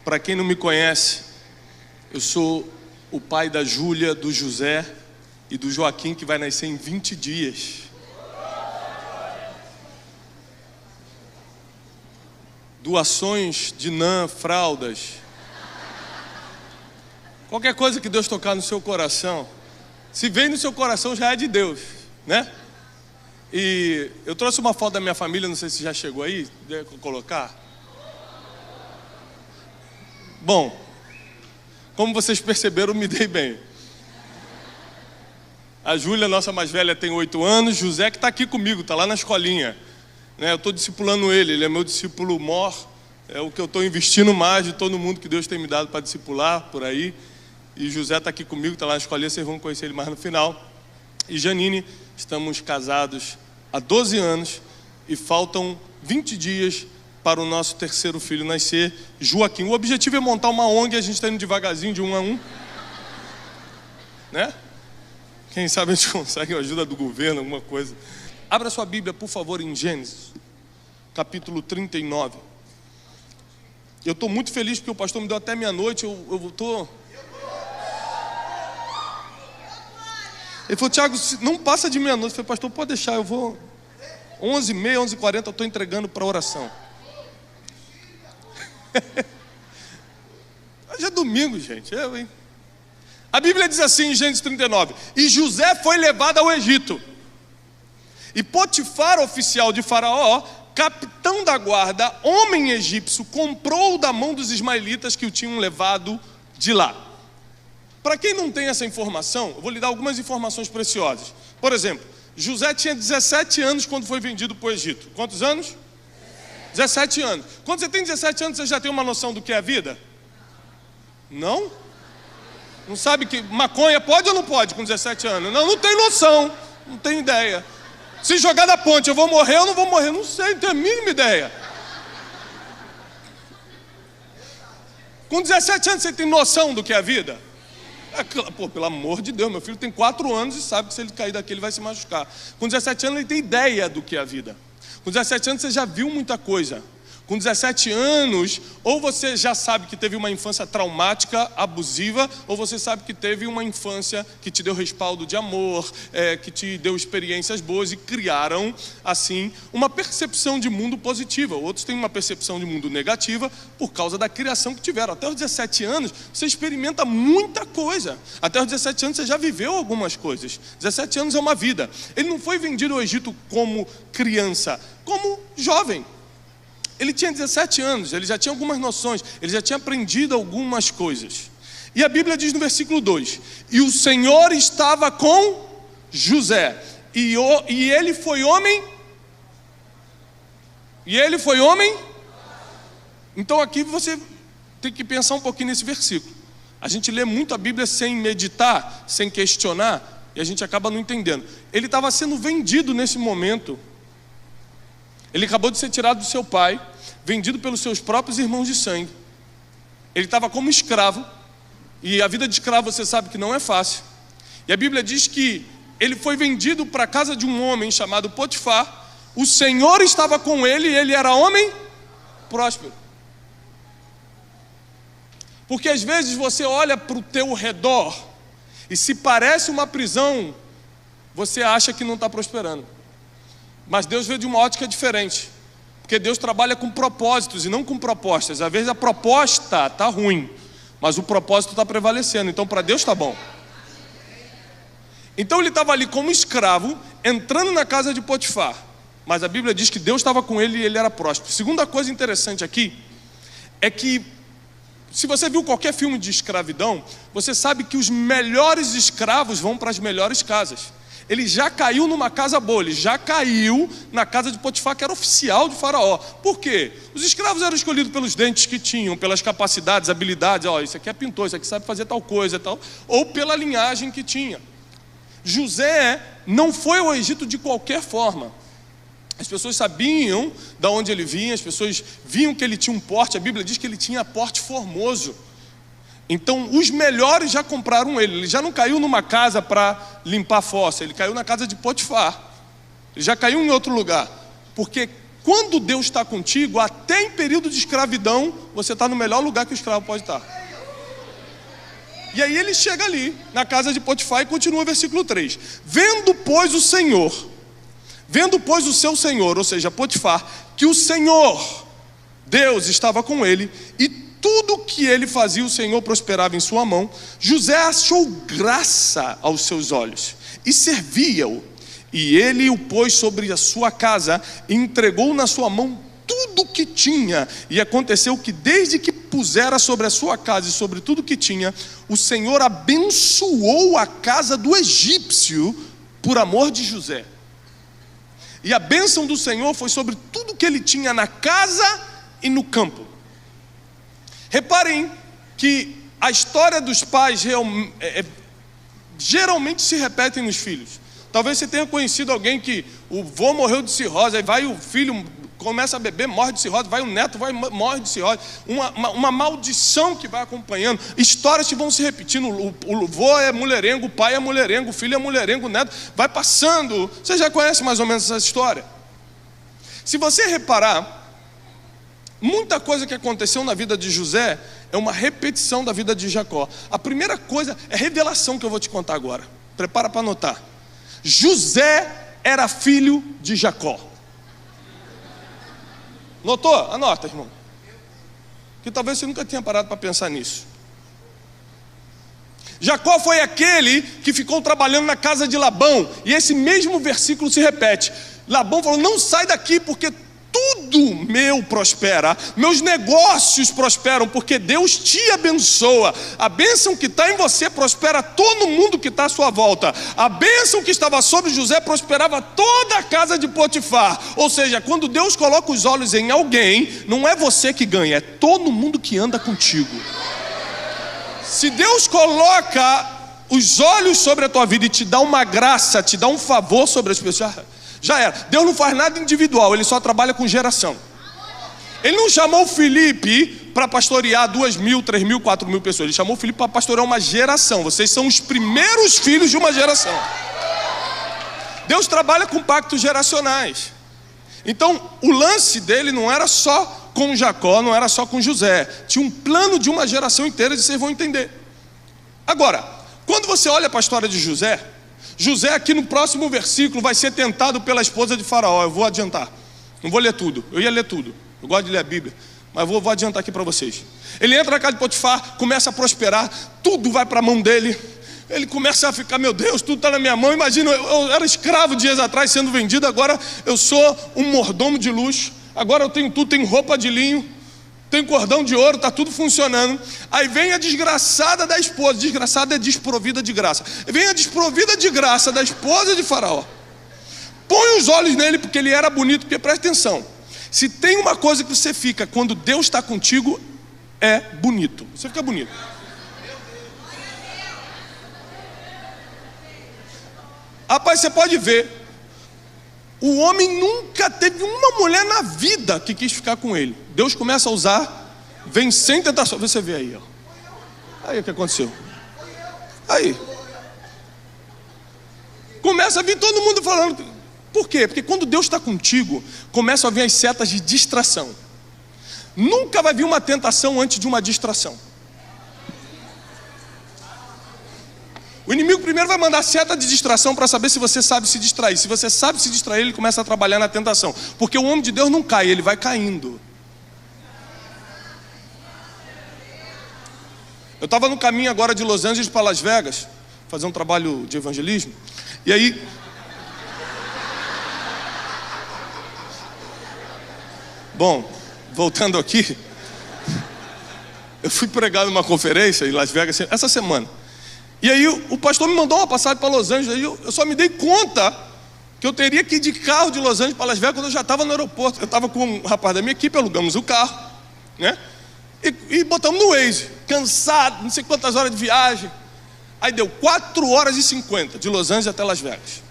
Para quem não me conhece, eu sou o pai da Júlia, do José e do Joaquim, que vai nascer em 20 dias. Doações de NAN, fraldas. Qualquer coisa que Deus tocar no seu coração, se vem no seu coração já é de Deus, né? E eu trouxe uma foto da minha família, não sei se já chegou aí, deixa eu colocar. Bom, como vocês perceberam, eu me dei bem. A Júlia, nossa mais velha, tem 8 anos. José que está aqui comigo, está lá na escolinha, né? Eu estou discipulando ele é meu discípulo mor. É o que eu estou investindo mais de todo mundo que Deus tem me dado para discipular por aí. E José está aqui comigo, está lá na escolinha, vocês vão conhecer ele mais no final. E Janine, estamos casados há 12 anos e faltam 20 dias para o nosso terceiro filho nascer, Joaquim. O objetivo é montar uma ONG, a gente está indo devagarzinho, de 1 a 1. Né? Quem sabe a gente consegue a ajuda do governo, alguma coisa. Abra sua Bíblia, por favor, em Gênesis, capítulo 39. Eu estou muito feliz porque o pastor me deu até meia-noite, eu estou... Ele falou, Tiago, não passa de meia-noite. Eu falei, pastor, pode deixar, eu vou... 11h30, 11h40, eu estou entregando para oração. Hoje é domingo, gente. Hein? A Bíblia diz assim em Gênesis 39: e José foi levado ao Egito, e Potifar, oficial de Faraó, capitão da guarda, homem egípcio, comprou-o da mão dos ismaelitas que o tinham levado de lá. Para quem não tem essa informação, eu vou lhe dar algumas informações preciosas. Por exemplo, José tinha 17 anos quando foi vendido para o Egito. Quantos anos? 17 anos. Quando você tem 17 anos, você já tem uma noção do que é a vida? Não? Não sabe que maconha pode ou não pode com 17 anos? Não tem noção, não tem ideia. Se jogar da ponte, eu vou morrer ou não vou morrer? Não sei, não tenho a mínima ideia. Com 17 anos, você tem noção do que é a vida? Pô, pelo amor de Deus, meu filho tem 4 anos e sabe que se ele cair daqui, ele vai se machucar. Com 17 anos, ele tem ideia do que é a vida. Com 17 anos você já viu muita coisa. Com 17 anos, ou você já sabe que teve uma infância traumática, abusiva, ou você sabe que teve uma infância que te deu respaldo de amor, que te deu experiências boas e criaram, assim, uma percepção de mundo positiva. Outros têm uma percepção de mundo negativa por causa da criação que tiveram. Até os 17 anos, você experimenta muita coisa. Até os 17 anos, você já viveu algumas coisas. 17 anos é uma vida. Ele não foi vendido ao Egito como criança, como jovem. Ele tinha 17 anos, ele já tinha algumas noções, ele já tinha aprendido algumas coisas. E a Bíblia diz no versículo 2: e o Senhor estava com José, e ele foi homem. E ele foi homem. Então aqui você tem que pensar um pouquinho nesse versículo. A gente lê muito a Bíblia sem meditar, sem questionar, e a gente acaba não entendendo. Ele estava sendo vendido nesse momento. Ele acabou de ser tirado do seu pai, vendido pelos seus próprios irmãos de sangue. Ele estava como escravo, e a vida de escravo você sabe que não é fácil. E a Bíblia diz que ele foi vendido para a casa de um homem chamado Potifar. O Senhor estava com ele e ele era homem próspero. Porque às vezes você olha para o teu redor e se parece uma prisão, você acha que não está prosperando. Mas Deus vê de uma ótica diferente, porque Deus trabalha com propósitos e não com propostas. Às vezes a proposta está ruim, mas o propósito está prevalecendo. Então para Deus está bom. Então ele estava ali como escravo, entrando na casa de Potifar, mas a Bíblia diz que Deus estava com ele e ele era próspero. Segunda coisa interessante aqui é que, se você viu qualquer filme de escravidão, você sabe que os melhores escravos vão para as melhores casas. Ele já caiu numa casa boa, ele já caiu na casa de Potifar, que era oficial de Faraó. Por quê? Os escravos eram escolhidos pelos dentes que tinham, pelas capacidades, habilidades. Isso aqui é pintor, isso aqui sabe fazer tal coisa, tal, ou pela linhagem que tinha. José não foi ao Egito de qualquer forma. As pessoas sabiam de onde ele vinha, as pessoas viam que ele tinha um porte. A Bíblia diz que ele tinha porte formoso. Então os melhores já compraram ele. Ele já não caiu numa casa para limpar fossa, ele caiu na casa de Potifar. Ele já caiu em outro lugar, porque quando Deus está contigo, até em período de escravidão, você está no melhor lugar que o escravo pode estar. E aí ele chega ali, na casa de Potifar, e continua o versículo 3. Vendo, pois, o seu senhor, ou seja, Potifar, que o Senhor, Deus, estava com ele, e tudo que ele fazia, o Senhor prosperava em sua mão, José achou graça aos seus olhos, e servia-o. E ele o pôs sobre a sua casa, e entregou na sua mão tudo o que tinha. E aconteceu que desde que pusera sobre a sua casa e sobre tudo que tinha, o Senhor abençoou a casa do egípcio por amor de José. E a bênção do Senhor foi sobre tudo que ele tinha na casa e no campo. Reparem que a história dos pais geralmente se repete nos filhos. Talvez você tenha conhecido alguém que o vô morreu de cirrose, aí vai o filho, começa a beber, morre de cirrose, vai o neto, morre de cirrose. Uma maldição que vai acompanhando. Histórias que vão se repetindo. O vô é mulherengo, o pai é mulherengo, o filho é mulherengo, o neto vai passando. Você já conhece mais ou menos essa história? Se você reparar, muita coisa que aconteceu na vida de José é uma repetição da vida de Jacó. A primeira coisa é revelação que eu vou te contar agora. Prepara para anotar. José era filho de Jacó. Notou? Anota, irmão. Que talvez você nunca tenha parado para pensar nisso. Jacó foi aquele que ficou trabalhando na casa de Labão. E esse mesmo versículo se repete. Labão falou: não sai daqui, porque tudo meu prospera, meus negócios prosperam, porque Deus te abençoa. A bênção que está em você prospera todo mundo que está à sua volta. A bênção que estava sobre José prosperava toda a casa de Potifar. Ou seja, quando Deus coloca os olhos em alguém, não é você que ganha, é todo mundo que anda contigo. Se Deus coloca os olhos sobre a tua vida e te dá uma graça, te dá um favor sobre as pessoas, já era. Deus não faz nada individual, Ele só trabalha com geração. Ele não chamou o Felipe para pastorear 2.000, 3.000, 4.000 pessoas. Ele chamou o Felipe para pastorear uma geração. Vocês são os primeiros filhos de uma geração. Deus trabalha com pactos geracionais. Então, o lance dele não era só com Jacó, não era só com José. Tinha um plano de uma geração inteira, e vocês vão entender. Agora, quando você olha para a história de José, José aqui no próximo versículo vai ser tentado pela esposa de Faraó. Eu vou adiantar, não vou ler tudo, eu ia ler tudo, eu gosto de ler a Bíblia, mas vou adiantar aqui para vocês. Ele entra na casa de Potifar, começa a prosperar, tudo vai para a mão dele. Ele começa a ficar: meu Deus, tudo está na minha mão. Imagina, eu era escravo dias atrás sendo vendido, agora eu sou um mordomo de luxo, agora eu tenho tudo, tenho roupa de linho, tem cordão de ouro, está tudo funcionando. Aí vem a desgraçada da esposa. Desgraçada é desprovida de graça. Vem a desprovida de graça da esposa de Faraó. Põe os olhos nele, porque ele era bonito. Porque presta atenção, se tem uma coisa que você fica quando Deus está contigo, é bonito. Você fica bonito. Rapaz, você pode ver, o homem nunca teve uma mulher na vida que quis ficar com ele. Deus começa a usar, vem sem tentação. Você vê aí, ó. Aí o que aconteceu? Aí começa a vir todo mundo falando. Por quê? Porque quando Deus está contigo, começam a vir as setas de distração. Nunca vai vir uma tentação antes de uma distração. O inimigo primeiro vai mandar seta de distração para saber se você sabe se distrair. Se você sabe se distrair, ele começa a trabalhar na tentação. Porque o homem de Deus não cai, ele vai caindo. Eu estava no caminho agora de Los Angeles para Las Vegas, fazer um trabalho de evangelismo. E aí, bom, voltando aqui, eu fui pregar numa conferência em Las Vegas essa semana. E aí o pastor me mandou uma passagem para Los Angeles. Aí eu só me dei conta que eu teria que ir de carro de Los Angeles para Las Vegas quando eu já estava no aeroporto. Eu estava com um rapaz da minha equipe, alugamos o carro, né? E botamos no Waze, cansado, não sei quantas horas de viagem. Aí deu 4h50 de Los Angeles até Las Vegas.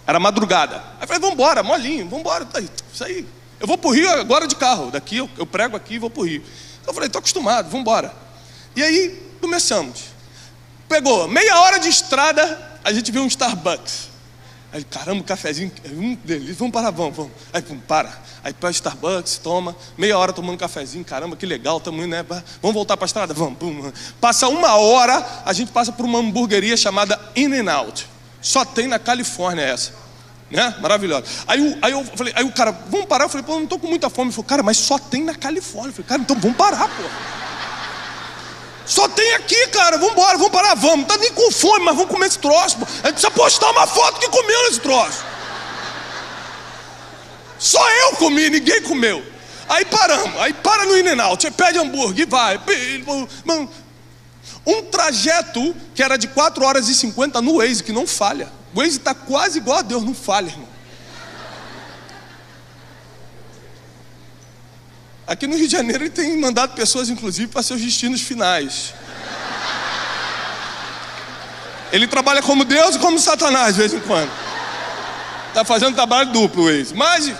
Era madrugada. Aí eu falei: vamos embora, molinho, vamos embora, isso aí. Eu vou para o Rio agora de carro. Daqui eu prego aqui e vou para o Rio. Então eu falei: estou acostumado, vamos embora. E aí começamos. Pegou meia hora de estrada, a gente viu um Starbucks. Aí, caramba, cafezinho, delícia, vamos. Aí, pum, para. Aí, para Starbucks, toma, meia hora tomando cafezinho, caramba, que legal, tamo indo, né? Vamos voltar para a estrada? Vamos, pum. Passa 1 hora, a gente passa por uma hamburgueria chamada In-N-Out. Só tem na Califórnia essa, né? Maravilhosa. Aí eu falei, aí o cara, vamos parar? Eu falei, pô, eu não tô com muita fome. Ele falou, cara, mas só tem na Califórnia. Eu falei, cara, então vamos parar, pô. Só tem aqui, cara, vamos embora, vamos parar, vamos. Não tá nem com fome, mas vamos comer esse troço, pô. A gente precisa postar uma foto que comeu esse troço. Só eu comi, ninguém comeu. Aí paramos, aí para no In-N-Out, pede hambúrguer e vai. Um trajeto que era de 4 horas e 50 no Waze, que não falha. O Waze está quase igual a Deus, não falha, irmão. Aqui no Rio de Janeiro ele tem mandado pessoas, inclusive, para seus destinos finais. Ele trabalha como Deus e como Satanás, de vez em quando. Está fazendo trabalho duplo, Waze. Mas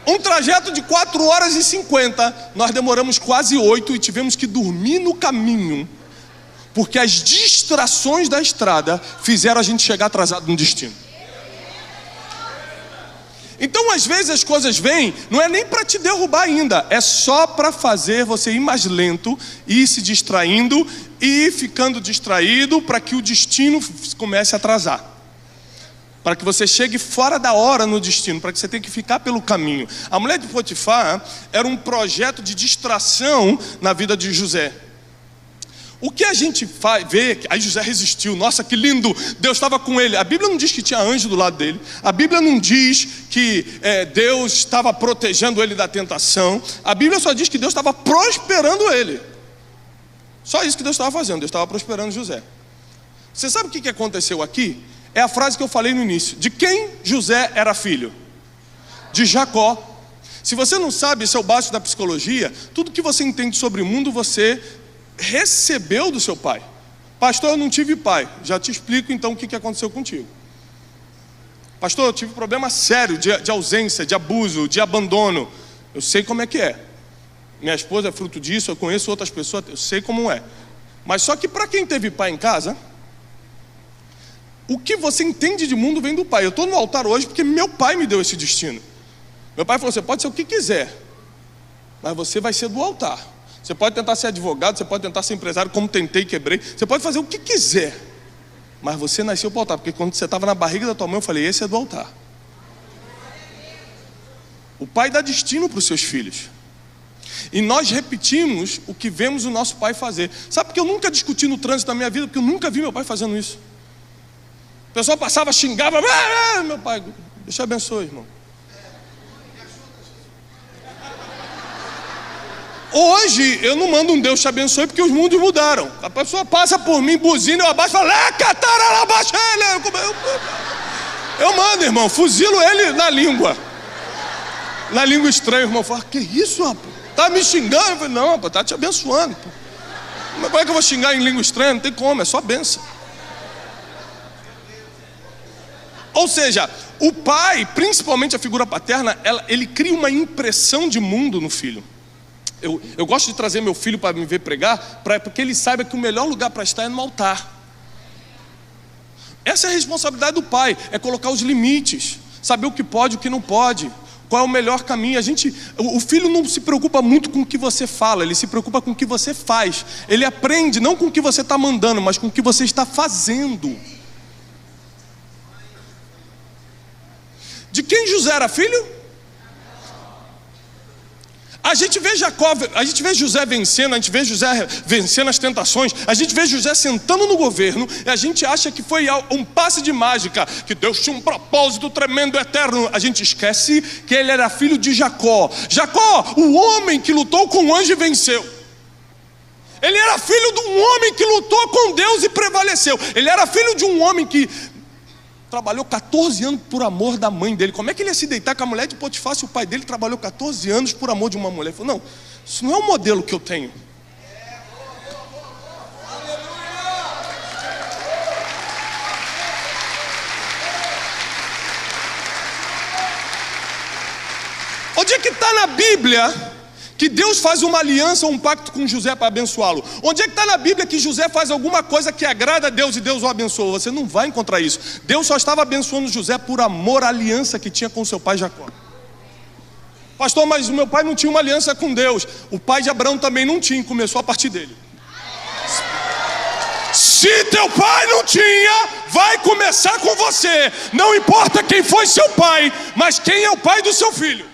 um trajeto de 4 horas e 50, nós demoramos quase 8 e tivemos que dormir no caminho, porque as distrações da estrada fizeram a gente chegar atrasado no destino. Então, às vezes as coisas vêm, não é nem para te derrubar ainda, é só para fazer você ir mais lento, ir se distraindo e ir ficando distraído para que o destino comece a atrasar. Para que você chegue fora da hora no destino, para que você tenha que ficar pelo caminho. A mulher de Potifar era um projeto de distração na vida de José. O que a gente vê, aí José resistiu, nossa que lindo, Deus estava com ele. A Bíblia não diz que tinha anjo do lado dele, a Bíblia não diz que Deus estava protegendo ele da tentação, a Bíblia só diz que Deus estava prosperando ele. Só isso que Deus estava fazendo, Deus estava prosperando José. Você sabe o que aconteceu aqui? É a frase que eu falei no início. De quem José era filho? De Jacó. Se você não sabe, esse é o básico da psicologia, tudo que você entende sobre o mundo, você recebeu do seu pai. Pastor, eu não tive pai. Já te explico então o que aconteceu contigo. Pastor, eu tive problema sério de ausência, de abuso, de abandono. Eu sei como é que é. Minha esposa é fruto disso, eu conheço outras pessoas, eu sei como é. Mas só que para quem teve pai em casa, o que você entende de mundo vem do pai. Eu estou no altar hoje porque meu pai me deu esse destino. Meu pai falou, você pode ser o que quiser, mas você vai ser do altar. Você pode tentar ser advogado, você pode tentar ser empresário, como tentei e quebrei. Você pode fazer o que quiser, mas você nasceu para o altar. Porque quando você estava na barriga da tua mãe, eu falei, esse é do altar. O pai dá destino para os seus filhos. E nós repetimos o que vemos o nosso pai fazer. Sabe porque eu nunca discuti no trânsito da minha vida? Porque eu nunca vi meu pai fazendo isso. O pessoal passava, xingava, meu pai, Deus te abençoe, irmão. Hoje eu não mando um Deus te abençoe porque os mundos mudaram. A pessoa passa por mim, buzina, eu abaixo e falo, eu mando, irmão, fuzilo ele na língua estranha. O irmão fala, que isso, rapaz? Tá me xingando? Eu falei, não, rapaz, tá te abençoando. Pô. Mas como é que eu vou xingar em língua estranha? Não tem como, é só bênção. Ou seja, o pai, principalmente a figura paterna, ele cria uma impressão de mundo no filho. Eu gosto de trazer meu filho para me ver pregar, porque ele saiba que o melhor lugar para estar é no altar. Essa é a responsabilidade do pai, é colocar os limites, saber o que pode e o que não pode, qual é o melhor caminho. O filho não se preocupa muito com o que você fala, ele se preocupa com o que você faz. Ele aprende não com o que você está mandando, mas com o que você está fazendo. De quem José era filho? A gente vê José vencendo, a gente vê José vencendo as tentações, a gente vê José sentando no governo, e a gente acha que foi um passe de mágica, que Deus tinha um propósito tremendo, eterno. A gente esquece que ele era filho de Jacó. Jacó, o homem que lutou com o anjo e venceu. Ele era filho de um homem que lutou com Deus e prevaleceu. Ele era filho de um homem que trabalhou 14 anos por amor da mãe dele. Como é que ele ia se deitar com a mulher de Potifar se o pai dele trabalhou 14 anos por amor de uma mulher? Ele falou, não, isso não é o modelo que eu tenho. Onde é que está na Bíblia que Deus faz uma aliança ou um pacto com José para abençoá-lo. Onde é que está na Bíblia que José faz alguma coisa que agrada a Deus e Deus o abençoa? Você não vai encontrar isso. Deus só estava abençoando José por amor à aliança que tinha com seu pai Jacó. Pastor, mas o meu pai não tinha uma aliança com Deus. O pai de Abraão também não tinha, começou a partir dele. Se teu pai não tinha, vai começar com você. Não importa quem foi seu pai, mas quem é o pai do seu filho.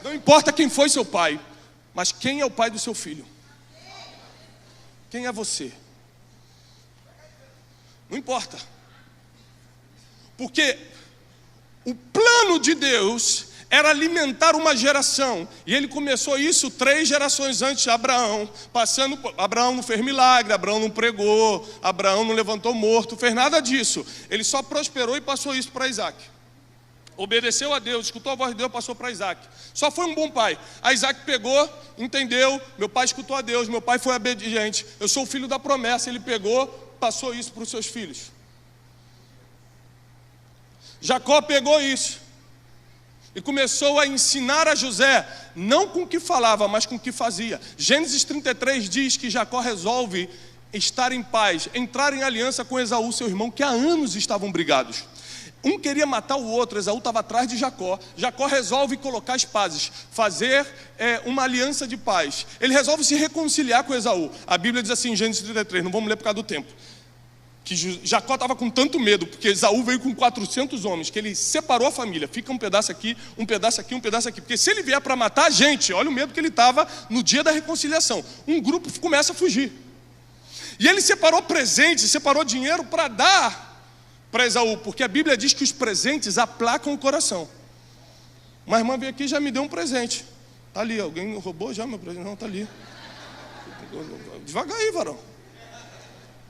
Não importa quem foi seu pai, mas quem é o pai do seu filho. Quem é você? Não importa. Porque o plano de Deus era alimentar uma geração. E ele começou isso 3 gerações antes de Abraão. Abraão não fez milagre, Abraão não pregou, Abraão não levantou morto, fez nada disso. Ele só prosperou e passou isso para Isaac. Obedeceu a Deus, escutou a voz de Deus, passou para Isaac. Só foi um bom pai. Aí Isaac pegou, entendeu, meu pai escutou a Deus, meu pai foi obediente, eu sou o filho da promessa. Ele pegou, passou isso para os seus filhos. Jacó pegou isso e começou a ensinar a José, não com o que falava, mas com o que fazia. Gênesis 33 diz que Jacó resolve estar em paz, entrar em aliança com Esaú, seu irmão, que há anos estavam brigados. Um queria matar o outro, Esaú estava atrás de Jacó. Jacó resolve colocar as pazes, fazer uma aliança de paz. Ele resolve se reconciliar com Esaú. A Bíblia diz assim em Gênesis 33, não vamos ler por causa do tempo, que Jacó estava com tanto medo, porque Esaú veio com 400 homens, que ele separou a família, fica um pedaço aqui, um pedaço aqui, um pedaço aqui, porque se ele vier para matar a gente, olha o medo que ele estava no dia da reconciliação, um grupo começa a fugir, e ele separou presentes, separou dinheiro para dar para Esaú, porque a Bíblia diz que os presentes aplacam o coração. Uma irmã veio aqui e já me deu um presente, está ali, alguém roubou já meu presente? Não, está ali, devagar aí, varão.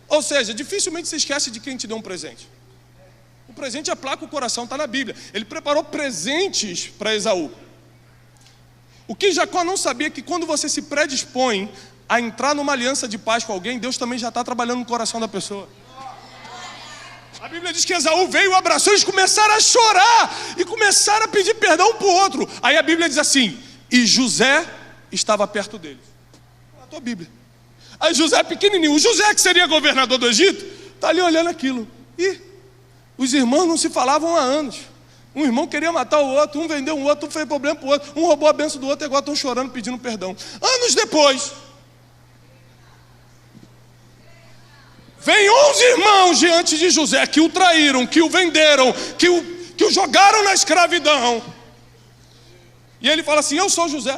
Ou seja, dificilmente você esquece de quem te deu um presente. O presente aplaca o coração, está na Bíblia. Ele preparou presentes para Esaú. O que Jacó não sabia é que quando você se predispõe a entrar numa aliança de paz com alguém, Deus também já está trabalhando no coração da pessoa. A Bíblia diz que Esaú veio, abraçou, eles começaram a chorar e começaram a pedir perdão um para o outro. Aí a Bíblia diz assim, e José estava perto deles. A tua Bíblia. Aí José pequenininho, o José que seria governador do Egito, está ali olhando aquilo. E os irmãos não se falavam há anos. Um irmão queria matar o outro, um vendeu um outro, um fez problema para o outro, um roubou a bênção do outro e agora estão chorando, pedindo perdão. Anos depois, vem 11 irmãos diante de José que o traíram, que o venderam, que o jogaram na escravidão. E ele fala assim, eu sou José.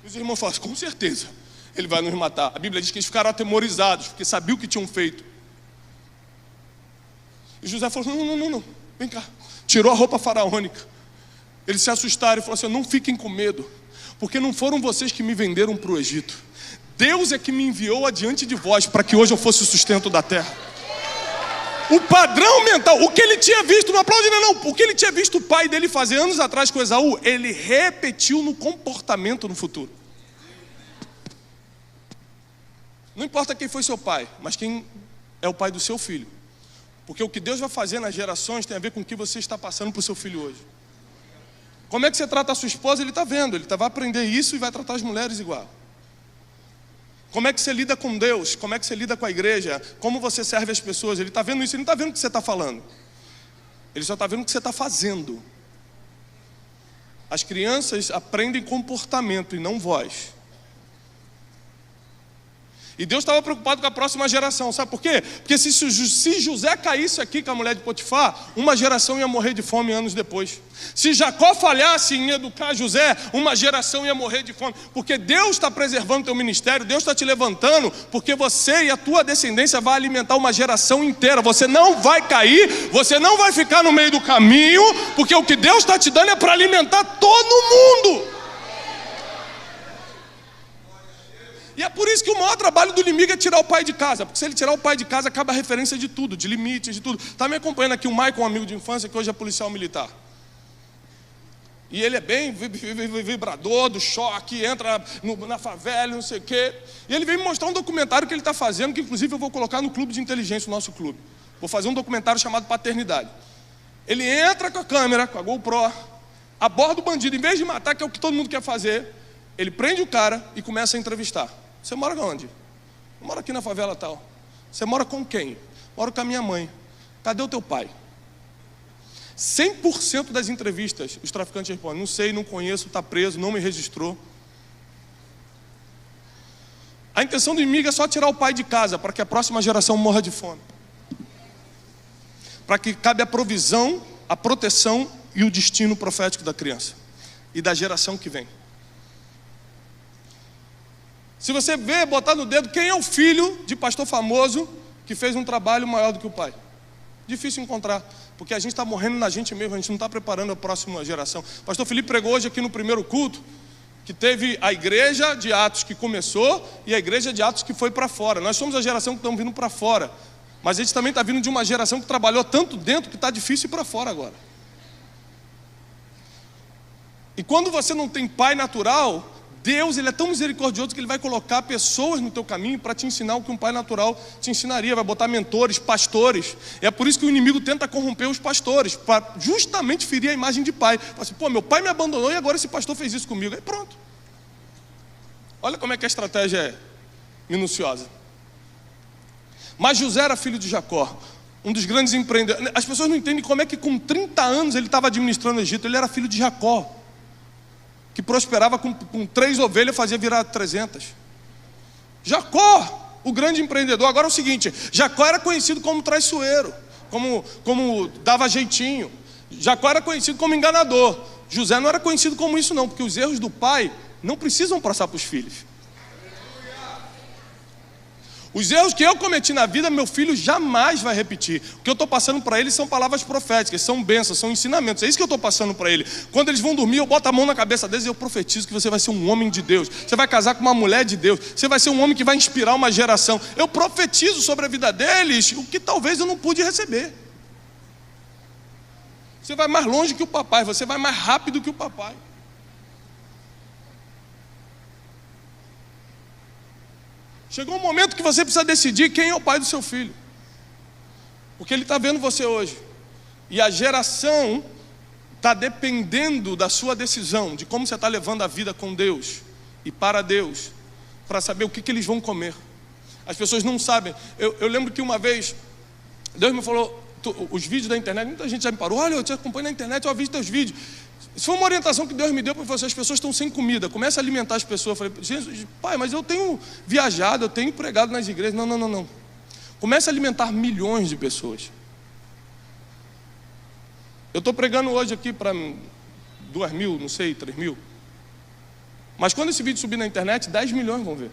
E os irmãos falam, com certeza ele vai nos matar. A Bíblia diz que eles ficaram atemorizados, porque sabiam o que tinham feito. E José falou, não, vem cá. Tirou a roupa faraônica. Eles se assustaram e falaram assim, não fiquem com medo, porque não foram vocês que me venderam para o Egito. Deus é que me enviou adiante de vós, para que hoje eu fosse o sustento da terra. O padrão mental, o que ele tinha visto, não aplaude não, o que ele tinha visto o pai dele fazer anos atrás com Esaú, ele repetiu no comportamento no futuro. Não importa quem foi seu pai, mas quem é o pai do seu filho. Porque o que Deus vai fazer nas gerações tem a ver com o que você está passando para o seu filho hoje. Como é que você trata a sua esposa? Ele está vendo, ele vai aprender isso e vai tratar as mulheres igual. Como é que você lida com Deus? Como é que você lida com a igreja? Como você serve as pessoas? Ele está vendo isso, ele não está vendo o que você está falando. Ele só está vendo o que você está fazendo. As crianças aprendem comportamento e não voz. E Deus estava preocupado com a próxima geração, sabe por quê? Porque se José caísse aqui com a mulher de Potifar, uma geração ia morrer de fome anos depois. Se Jacó falhasse em educar José, uma geração ia morrer de fome. Porque Deus está preservando o teu ministério, Deus está te levantando, porque você e a tua descendência vai alimentar uma geração inteira. Você não vai cair, você não vai ficar no meio do caminho, porque o que Deus está te dando é para alimentar todo mundo. E é por isso que o maior trabalho do inimigo é tirar o pai de casa. Porque se ele tirar o pai de casa, acaba a referência de tudo, de limites, de tudo. Está me acompanhando aqui o Michael, um amigo de infância, que hoje é policial militar. E ele é bem vibrador do choque, entra na favela, não sei o quê. E ele veio me mostrar um documentário que ele está fazendo, que inclusive eu vou colocar no clube de inteligência, o nosso clube. Vou fazer um documentário chamado Paternidade. Ele entra com a câmera, com a GoPro, aborda o bandido, em vez de matar, que é o que todo mundo quer fazer, ele prende o cara e começa a entrevistar. Você mora onde? Eu moro aqui na favela tal. Você mora com quem? Moro com a minha mãe. Cadê o teu pai? 100% das entrevistas, os traficantes respondem: não sei, não conheço, está preso, não me registrou. A intenção do inimigo é só tirar o pai de casa, para que a próxima geração morra de fome. Para que cabe a provisão, a proteção e o destino profético da criança e da geração que vem. Se você vê, botar no dedo, quem é o filho de pastor famoso que fez um trabalho maior do que o pai? Difícil encontrar, porque a gente está morrendo na gente mesmo, a gente não está preparando a próxima geração. O pastor Felipe pregou hoje aqui no primeiro culto, que teve a igreja de Atos que começou e a igreja de Atos que foi para fora. Nós somos a geração que estamos vindo para fora, mas a gente também está vindo de uma geração que trabalhou tanto dentro que está difícil ir para fora agora. E quando você não tem pai natural, Deus, Ele é tão misericordioso que Ele vai colocar pessoas no teu caminho para te ensinar o que um pai natural te ensinaria. Vai botar mentores, pastores. É por isso que o inimigo tenta corromper os pastores, para justamente ferir a imagem de pai. Fala assim: pô, meu pai me abandonou e agora esse pastor fez isso comigo. Aí pronto. Olha como é que a estratégia é minuciosa. Mas José era filho de Jacó, um dos grandes empreendedores. As pessoas não entendem como é que com 30 anos ele estava administrando o Egito. Ele era filho de Jacó, que prosperava com 3 ovelhas, fazia virar 300. Jacó, o grande empreendedor. Agora é o seguinte: Jacó era conhecido como traiçoeiro, como dava jeitinho. Jacó era conhecido como enganador. José não era conhecido como isso não, porque os erros do pai não precisam passar para os filhos. Os erros que eu cometi na vida, meu filho jamais vai repetir. O que eu estou passando para ele são palavras proféticas, são bênçãos, são ensinamentos. É isso que eu estou passando para ele. Quando eles vão dormir, eu boto a mão na cabeça deles e eu profetizo que você vai ser um homem de Deus. Você vai casar com uma mulher de Deus. Você vai ser um homem que vai inspirar uma geração. Eu profetizo sobre a vida deles o que talvez eu não pude receber. Você vai mais longe que o papai, você vai mais rápido que o papai. Chegou um momento que você precisa decidir quem é o pai do seu filho, porque ele está vendo você hoje, e a geração está dependendo da sua decisão, de como você está levando a vida com Deus e para Deus, para saber o que eles vão comer. As pessoas não sabem. Eu lembro que uma vez Deus me falou, os vídeos da internet, muita gente já me parou: olha, eu te acompanho na internet, eu vi teus vídeos. Isso foi uma orientação que Deus me deu para você: as pessoas estão sem comida, comece a alimentar as pessoas. Eu falei: Jesus, pai, mas eu tenho viajado, eu tenho pregado nas igrejas. Não. Comece a alimentar milhões de pessoas. Eu estou pregando hoje aqui para 2.000, não sei, 3.000. Mas quando esse vídeo subir na internet, 10 milhões vão ver.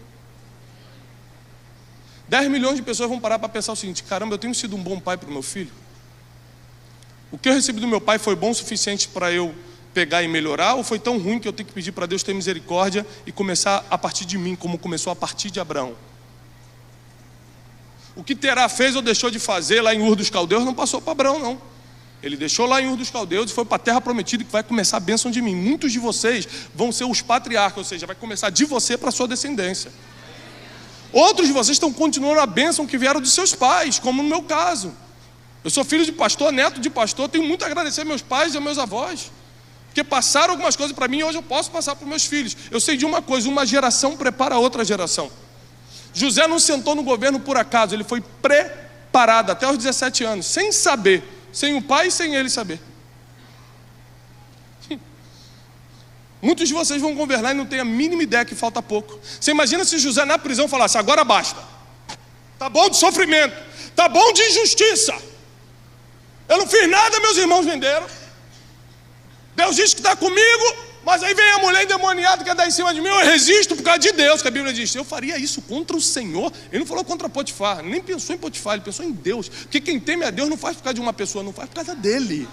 10 milhões de pessoas vão parar para pensar o seguinte: caramba, eu tenho sido um bom pai para o meu filho? O que eu recebi do meu pai foi bom o suficiente para eu pegar e melhorar, ou foi tão ruim que eu tenho que pedir para Deus ter misericórdia e começar a partir de mim, como começou a partir de Abraão? O que Terá fez ou deixou de fazer lá em Ur dos Caldeus não passou para Abraão, não. Ele deixou lá em Ur dos Caldeus e foi para a terra prometida, que vai começar a bênção de mim. Muitos de vocês vão ser os patriarcas, ou seja, vai começar de você para a sua descendência. Outros de vocês estão continuando a bênção que vieram dos seus pais, como no meu caso. Eu sou filho de pastor, neto de pastor, tenho muito a agradecer aos meus pais e aos meus avós, porque passaram algumas coisas para mim e hoje eu posso passar para os meus filhos. Eu sei de uma coisa: uma geração prepara a outra geração. José não sentou no governo por acaso, ele foi preparado até os 17 anos, sem saber, sem o pai e sem ele saber. Muitos de vocês vão governar e não têm a mínima ideia que falta pouco. Você imagina se José na prisão falasse: agora basta, tá bom de sofrimento, tá bom de injustiça, eu não fiz nada, meus irmãos venderam, Deus disse que está comigo, mas aí vem a mulher endemoniada que quer dar em cima de mim, eu resisto por causa de Deus, que a Bíblia diz. Eu faria isso contra o Senhor. Ele não falou contra Potifar, nem pensou em Potifar, ele pensou em Deus, porque quem teme a Deus não faz por causa de uma pessoa, não faz por causa dele.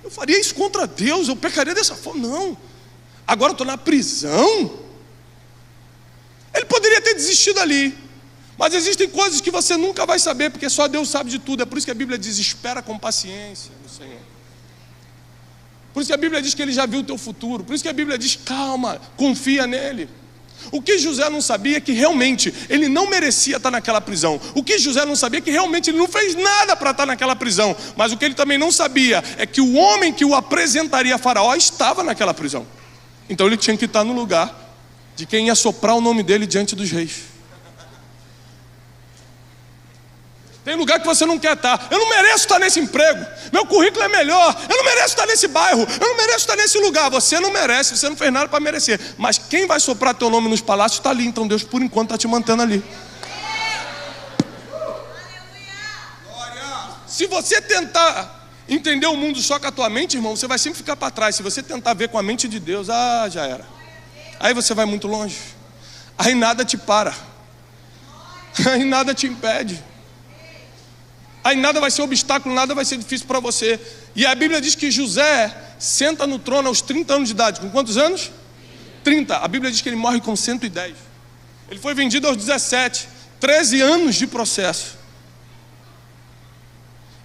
Eu faria isso contra Deus, eu pecaria dessa forma? Não. Agora eu estou na prisão. Ele poderia ter desistido ali, mas existem coisas que você nunca vai saber, porque só Deus sabe de tudo. É por isso que a Bíblia diz: espera com paciência no Senhor. Por isso que a Bíblia diz que Ele já viu o teu futuro. Por isso que a Bíblia diz: calma, confia nele. O que José não sabia é que realmente ele não merecia estar naquela prisão. O que José não sabia é que realmente ele não fez nada para estar naquela prisão. Mas o que ele também não sabia é que o homem que o apresentaria a Faraó estava naquela prisão. Então ele tinha que estar no lugar de quem ia soprar o nome dele diante dos reis. Tem lugar que você não quer estar. Eu não mereço estar nesse emprego. Meu currículo é melhor. Eu não mereço estar nesse bairro. Eu não mereço estar nesse lugar. Você não merece, você não fez nada para merecer. Mas quem vai soprar teu nome nos palácios está ali. Então Deus por enquanto está te mantendo ali. Se você tentar entender o mundo só com a tua mente, irmão, você vai sempre ficar para trás. Se você tentar ver com a mente de Deus, já era. Aí você vai muito longe. Aí nada te para. Aí nada te impede. Aí nada vai ser obstáculo, nada vai ser difícil para você. E a Bíblia diz que José senta no trono aos 30 anos de idade. Com quantos anos? 30. A Bíblia diz que ele morre com 110. Ele foi vendido aos 17. 13 anos de processo.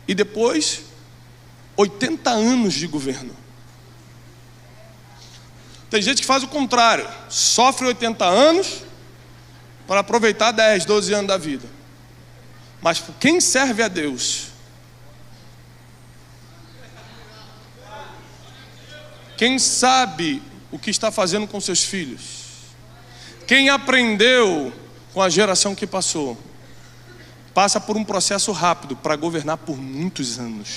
E depois, 80 anos de governo. Tem gente que faz o contrário. Sofre 80 anos para aproveitar 10, 12 anos da vida. Mas quem serve a Deus, quem sabe o que está fazendo com seus filhos, quem aprendeu com a geração que passou, passa por um processo rápido para governar por muitos anos.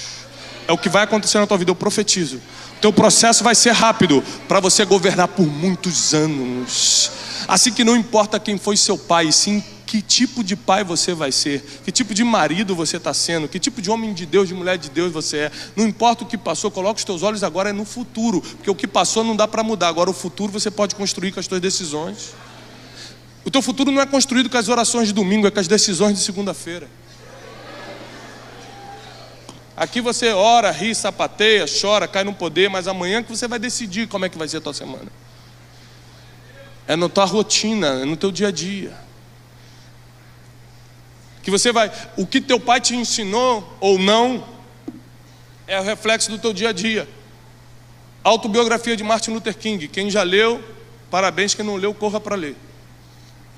É o que vai acontecer na tua vida, eu profetizo. O teu processo vai ser rápido para você governar por muitos anos. Assim que não importa quem foi seu pai, sim que tipo de pai você vai ser, que tipo de marido você está sendo, que tipo de homem de Deus, de mulher de Deus você é. Não importa o que passou, coloca os teus olhos agora no futuro, porque o que passou não dá para mudar. Agora o futuro você pode construir com as tuas decisões. O teu futuro não é construído com as orações de domingo, é com as decisões de segunda-feira. Aqui você ora, ri, sapateia, chora, cai no poder, mas amanhã que você vai decidir como é que vai ser a tua semana. É na tua rotina, é no teu dia a dia. Que você vai, o que teu pai te ensinou ou não, é o reflexo do teu dia a dia. Autobiografia de Martin Luther King. Quem já leu, parabéns. Quem não leu, corra para ler.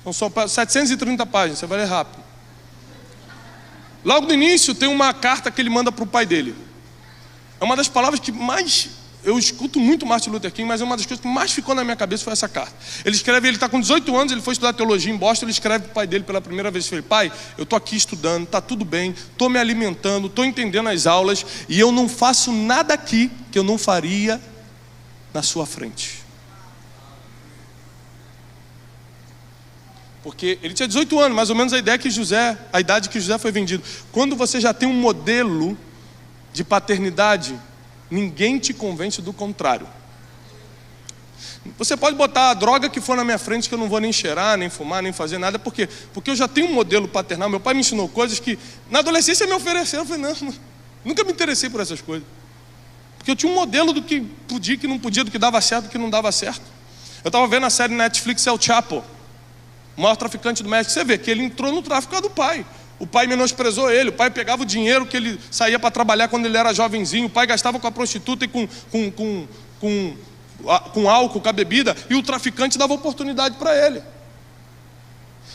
São só 730 páginas, você vai ler rápido. Logo no início tem uma carta que ele manda para o pai dele. É uma das palavras que mais... Eu escuto muito Martin Luther King, mas uma das coisas que mais ficou na minha cabeça foi essa carta. Ele escreve, ele está com 18 anos, ele foi estudar teologia em Boston, ele escreve para o pai dele pela primeira vez. Ele fala: pai, eu estou aqui estudando, está tudo bem, estou me alimentando, estou entendendo as aulas, e eu não faço nada aqui que eu não faria na sua frente. Porque ele tinha 18 anos, mais ou menos a idade que José foi vendido. Quando você já tem um modelo de paternidade, ninguém te convence do contrário. Você pode botar a droga que for na minha frente, que eu não vou nem cheirar, nem fumar, nem fazer nada. Por quê? Porque eu já tenho um modelo paternal. Meu pai me ensinou coisas que na adolescência me ofereceram. Eu falei: não, nunca me interessei por essas coisas. Porque eu tinha um modelo do que podia, que não podia, do que dava certo, do que não dava certo. Eu estava vendo a série Netflix El Chapo, o maior traficante do México. Você vê que ele entrou no tráfico do pai. O pai menosprezou ele, o pai pegava o dinheiro que ele saía para trabalhar quando ele era jovenzinho, o pai gastava com a prostituta e com álcool, com a bebida, e o traficante dava oportunidade para ele.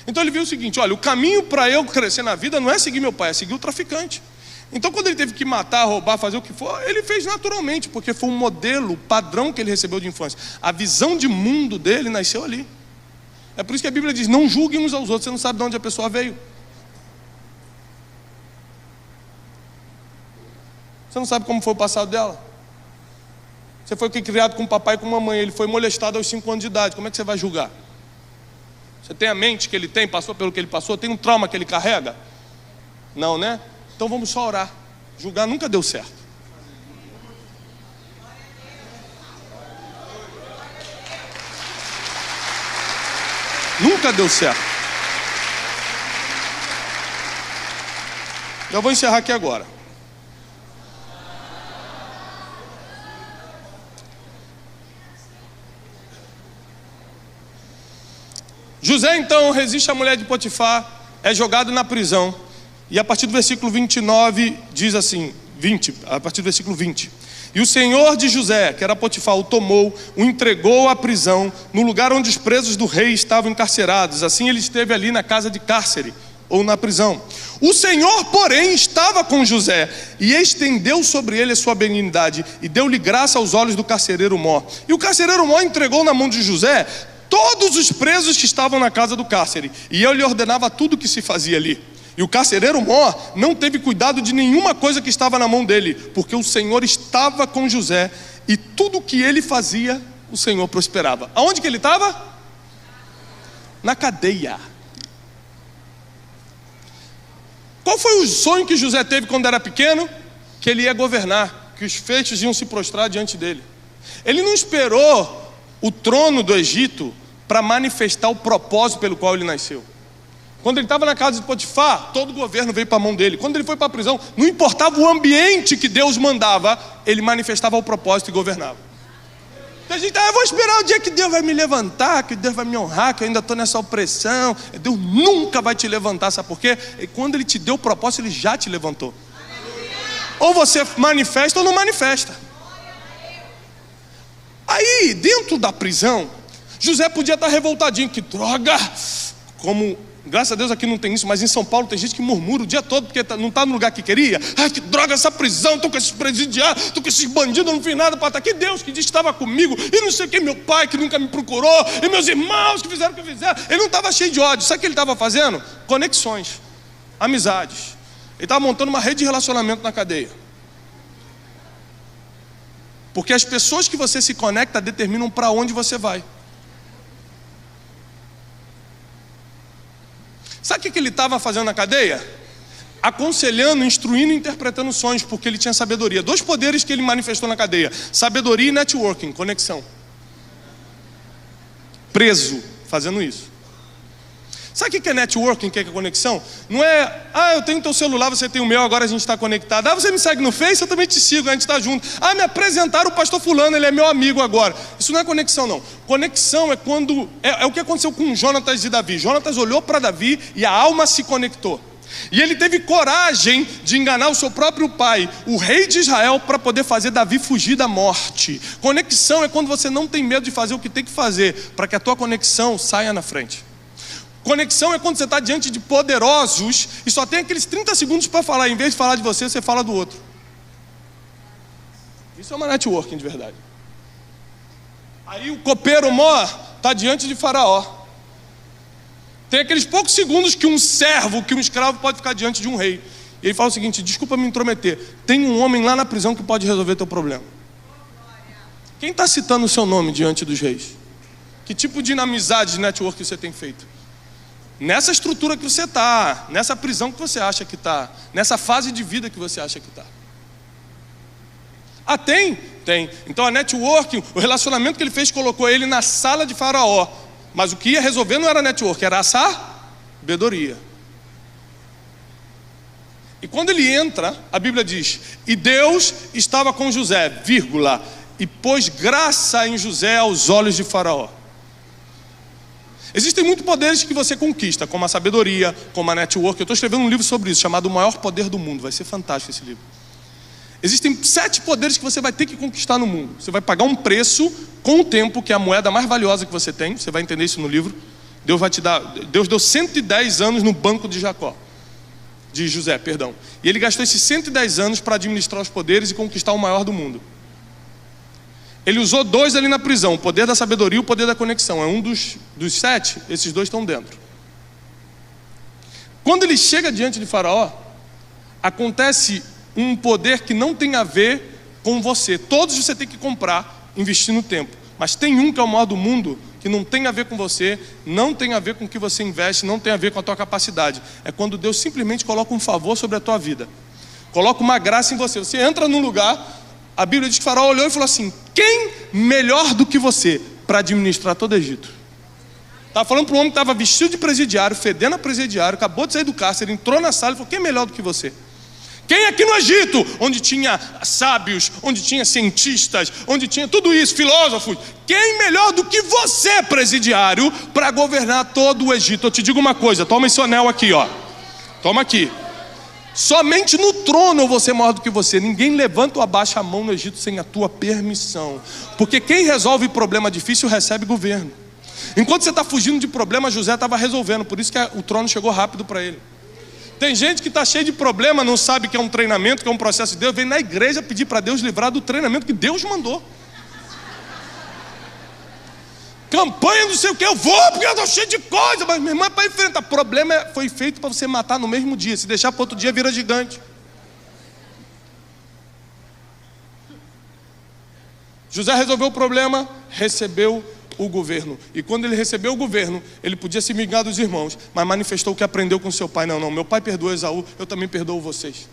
Então ele viu o seguinte: olha, o caminho para eu crescer na vida não é seguir meu pai, é seguir o traficante. Então quando ele teve que matar, roubar, fazer o que for, ele fez naturalmente, porque foi um modelo, padrão que ele recebeu de infância. A visão de mundo dele nasceu ali. É por isso que a Bíblia diz: não julguem uns aos outros, você não sabe de onde a pessoa veio. Você não sabe como foi o passado dela. Você foi criado com um papai e com uma mãe. Ele foi molestado aos 5 anos de idade. Como é que você vai julgar? Você tem a mente que ele tem, passou pelo que ele passou, tem um trauma que ele carrega? Não, né? Então vamos só orar. Julgar nunca deu certo. Nunca deu certo. Eu vou encerrar aqui agora. José então resiste à mulher de Potifar, é jogado na prisão. E a partir do versículo 29 diz assim, a partir do versículo 20: E o senhor de José, que era Potifar, o tomou, o entregou à prisão, no lugar onde os presos do rei estavam encarcerados. Assim ele esteve ali na casa de cárcere, ou na prisão. O Senhor, porém, estava com José, e estendeu sobre ele a sua benignidade, e deu-lhe graça aos olhos do carcereiro mor. E o carcereiro mor entregou na mão de José todos os presos que estavam na casa do cárcere, e ele ordenava tudo o que se fazia ali. E o carcereiro mor não teve cuidado de nenhuma coisa que estava na mão dele, porque o Senhor estava com José, e tudo o que ele fazia, o Senhor prosperava. Aonde que ele estava? Na cadeia. Qual foi o sonho que José teve quando era pequeno? Que ele ia governar, que os feixes iam se prostrar diante dele. Ele não esperou o trono do Egito para manifestar o propósito pelo qual ele nasceu. Quando ele estava na casa de Potifar, todo o governo veio para a mão dele. Quando ele foi para a prisão, não importava o ambiente que Deus mandava, ele manifestava o propósito e governava. A gente, eu vou esperar o dia que Deus vai me levantar, que Deus vai me honrar, que eu ainda estou nessa opressão. Deus nunca vai te levantar, sabe por quê? E quando Ele te deu o propósito, Ele já te levantou. Ou você manifesta ou não manifesta. Aí, dentro da prisão, José podia estar revoltadinho, que droga, como... Graças a Deus aqui não tem isso, mas em São Paulo tem gente que murmura o dia todo porque não está no lugar que queria. Ai, que droga essa prisão, estou com esses presidiários, estou com esses bandidos, não fiz nada para estar aqui. Deus que disse que estava comigo, e não sei o que, meu pai que nunca me procurou, e meus irmãos que fizeram o que fizeram. Ele não estava cheio de ódio, sabe o que ele estava fazendo? Conexões, amizades. Ele estava montando uma rede de relacionamento na cadeia. Porque as pessoas que você se conecta determinam para onde você vai. Sabe o que ele estava fazendo na cadeia? Aconselhando, instruindo e interpretando sonhos, porque ele tinha sabedoria. 2 poderes que ele manifestou na cadeia: sabedoria e networking, conexão. Preso, fazendo isso. Sabe o que é networking, o que é conexão? Não é, eu tenho teu celular, você tem o meu, agora a gente está conectado. Você me segue no Face, eu também te sigo, a gente está junto. Me apresentaram o pastor fulano, ele é meu amigo agora. Isso não é conexão, não. Conexão é quando, é o que aconteceu com Jonatas e Davi. Jonatas olhou para Davi e a alma se conectou. E ele teve coragem de enganar o seu próprio pai, o rei de Israel, para poder fazer Davi fugir da morte. Conexão é quando você não tem medo de fazer o que tem que fazer, para que a tua conexão saia na frente. Conexão é quando você está diante de poderosos e só tem aqueles 30 segundos para falar. Em vez de falar de você, você fala do outro. Isso é uma networking de verdade. Aí o copeiro mor está diante de Faraó. Tem aqueles poucos segundos que um servo, que um escravo pode ficar diante de um rei. E ele fala o seguinte: desculpa me intrometer, tem um homem lá na prisão que pode resolver teu problema. Quem está citando o seu nome diante dos reis? Que tipo de amizade, de network você tem feito? Nessa estrutura que você está, nessa prisão que você acha que está, nessa fase de vida que você acha que está. Tem. Então a networking, o relacionamento que ele fez, colocou ele na sala de Faraó. Mas o que ia resolver não era network, era a sabedoria. E quando ele entra, a Bíblia diz: e Deus estava com José, vírgula, e pôs graça em José aos olhos de Faraó. Existem muitos poderes que você conquista, como a sabedoria, como a network. Eu estou escrevendo um livro sobre isso, chamado O Maior Poder do Mundo. Vai ser fantástico esse livro. Existem 7 poderes que você vai ter que conquistar no mundo. Você vai pagar um preço com o tempo, que é a moeda mais valiosa que você tem. Você vai entender isso no livro. Deus deu 110 anos no banco de José. E ele gastou esses 110 anos para administrar os poderes e conquistar o maior do mundo. Ele usou 2 ali na prisão, o poder da sabedoria e o poder da conexão. É um dos 7, esses 2 estão dentro. Quando ele chega diante de Faraó, acontece um poder que não tem a ver com você. Todos você tem que comprar, investindo tempo. Mas tem um que é o maior do mundo, que não tem a ver com você, não tem a ver com o que você investe, não tem a ver com a tua capacidade. É quando Deus simplesmente coloca um favor sobre a tua vida. Coloca uma graça em você. Você entra num lugar... A Bíblia diz que Faraó olhou e falou assim: quem melhor do que você para administrar todo o Egito? Estava falando para um homem que estava vestido de presidiário, fedendo a presidiário, acabou de sair do cárcere, entrou na sala e falou: quem é melhor do que você? Quem aqui no Egito, onde tinha sábios, onde tinha cientistas, onde tinha tudo isso, filósofos, quem melhor do que você, presidiário, para governar todo o Egito? Eu te digo uma coisa, toma esse anel aqui, ó. Toma aqui. Somente no trono eu vou ser maior do que você. Ninguém levanta ou abaixa a mão no Egito sem a tua permissão. Porque quem resolve problema difícil recebe governo. Enquanto você está fugindo de problema, José estava resolvendo. Por isso que o trono chegou rápido para ele. Tem gente que está cheio de problema, não sabe que é um treinamento, que é um processo de Deus. Vem na igreja pedir para Deus livrar do treinamento que Deus mandou. Campanha não sei o que, eu vou porque eu estou cheio de coisa. Mas minha irmã, para enfrentar problema foi feito para você matar no mesmo dia. Se deixar para outro dia vira gigante. José resolveu o problema, recebeu o governo. E quando ele recebeu o governo, ele podia se vingar dos irmãos, mas manifestou o que aprendeu com seu pai. Não, meu pai perdoou Esaú, eu também perdoo vocês.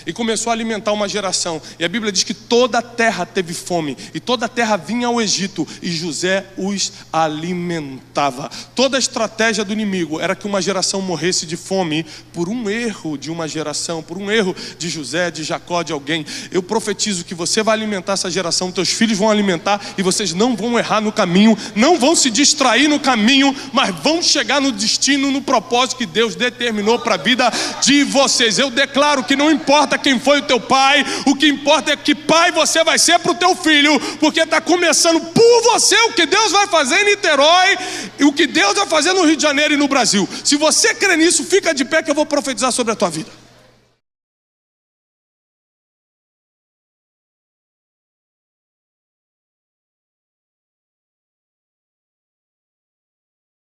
E começou a alimentar uma geração. E a Bíblia diz que toda a terra teve fome. E toda a terra vinha ao Egito. E José os alimentava. Toda a estratégia do inimigo era que uma geração morresse de fome por um erro de uma geração, por um erro de José, de Jacó, de alguém. Eu profetizo que você vai alimentar essa geração, teus filhos vão alimentar, e vocês não vão errar no caminho, não vão se distrair no caminho, mas vão chegar no destino, no propósito que Deus determinou para a vida de vocês. Eu declaro que não importa quem foi o teu pai, o que importa é que pai você vai ser para o teu filho, porque está começando por você o que Deus vai fazer em Niterói e o que Deus vai fazer no Rio de Janeiro e no Brasil. Se você crê nisso, fica de pé que eu vou profetizar sobre a tua vida.